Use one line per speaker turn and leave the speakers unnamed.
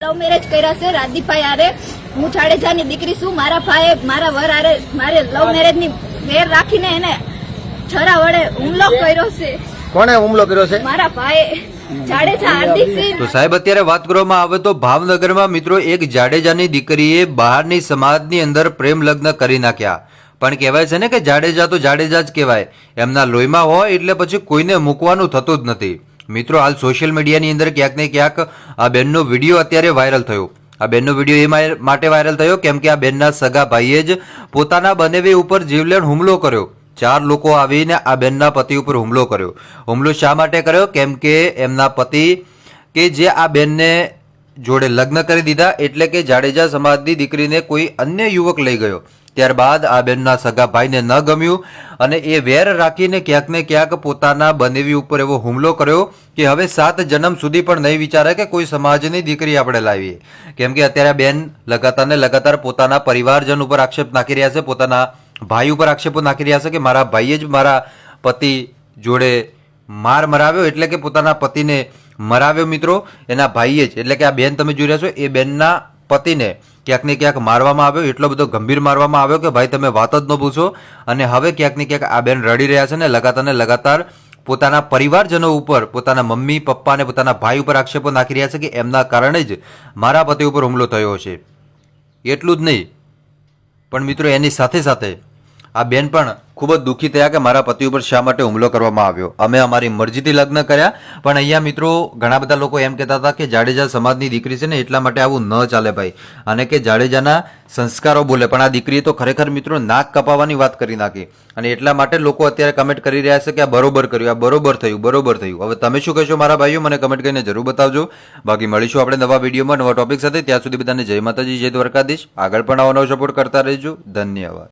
Love marriage કર્યા છે રાજદીપભાઈ આરે. હું જાડેજાની દીકરી છું. મારા ભાઈએ મારા વર આરે મારે લવ મેરેજ ની વેર રાખીને એને છરા વડે હુમલો કર્યો છે.
કોણે હુમલો કર્યો છે?
મારા ભાઈએ. જાડેજા હાર્દિકસિંહ.
તો સાહેબ અત્યારે વાત કરવામાં આવે તો ભાવનગરમાં મિત્રો એક જાડેજાની દીકરીએ બહારની સમાજની અંદર પ્રેમ લગ્ન કરી નાખ્યા. પણ કહેવાય છે ને કે જાડેજા તો જાડેજા જ કહેવાય, એમના લોહીમાં હોય એટલે પછી કોઈને મૂકવાનું થતું જ નથી. મિત્રો હાલ સોશિયલ મીડિયાની અંદર ક્યાંક ને ક્યાંક આ બેનનો વિડીયો અત્યારે વાયરલ થયો. આ બેનનો વિડીયો એ માટે વાયરલ થયો કેમ કે આ બેનના સગા ભાઈએ જ પોતાના બનેવી ઉપર જીવલેણ હુમલો કર્યો. 4 લોકો આવીને આ બેનના પતિ ઉપર હુમલો કર્યો. હુમલો શા માટે કર્યો? કેમ કે એમના પતિ કે જે આ બેનને જોડે લગ્ન કરી દીધા એટલે કે જાડેજા સમાજની દીકરીને કોઈ અન્ય યુવક લઈ ગયો. ત્યારબાદ આ બેનના સગા ભાઈને ન ગમ્યું અને એ વેર રાખીને ક્યાંક ને ક્યાંક પોતાના બનેવી ઉપર એવો હુમલો કર્યો કે હવે 7 જન્મ સુધી પણ નહીં વિચારે કે કોઈ સમાજની દીકરી આપણે લાવીએ. કેમ કે અત્યારે બેન લગાતાર ને લગાતાર પોતાના પરિવારજન ઉપર આક્ષેપ નાખી રહ્યા છે, પોતાના ભાઈ ઉપર આક્ષેપો નાખી રહ્યા છે કે મારા ભાઈએ જ મારા પતિ જોડે માર મરાવ્યો એટલે કે પોતાના પતિને મરાવ્યો. મિત્રો એના ભાઈએ જ એટલે કે આ બેન તમે જોઈ રહ્યા છો એ બેનના પતિને ક્યાંક ને ક્યાંક મારવામાં આવ્યો, એટલો બધો ગંભીર મારવામાં આવ્યો કે ભાઈ તમે વાત જ ન પૂછો. અને હવે ક્યાંક ને ક્યાંક આ બેન રડી રહ્યા છે ને લગાતાર પોતાના પરિવારજનો ઉપર, પોતાના મમ્મી પપ્પા અને પોતાના ભાઈ ઉપર આક્ષેપો નાખી રહ્યા છે કે એમના કારણે જ મારા પતિ ઉપર હુમલો થયો છે. એટલું જ નહીં પણ મિત્રો એની સાથે સાથે આ બેન પણ ખૂબ જ દુઃખી થયા કે મારા પતિ ઉપર શા માટે હુમલો કરવામાં આવ્યો. અમે અમારી મરજીથી લગ્ન કર્યા. પણ અહીંયા મિત્રો ઘણા બધા લોકો એમ કહેતા હતા કે જાડેજા સમાજની દીકરી છે ને એટલા માટે આવું ન ચાલે ભાઈ, અને કે જાડેજાના સંસ્કારો બોલે. પણ આ દીકરીએ તો ખરેખર મિત્રો નાક કપાવવાની વાત કરી નાખી અને એટલા માટે લોકો અત્યારે કમેન્ટ કરી રહ્યા છે કે આ બરોબર કર્યું, આ બરોબર થયું. હવે તમે શું કહેશો મારા ભાઈઓ? મને કમેન્ટ કરીને જરૂર બતાવજો. બાકી મળીશું આપણે નવા વિડીયોમાં નવા ટોપિક સાથે. ત્યાં સુધી બધાને જય માતાજી, જય દ્વારકાધીશ. આગળ પણ આવો નવો સપોર્ટ કરતા રહેજો. ધન્યવાદ.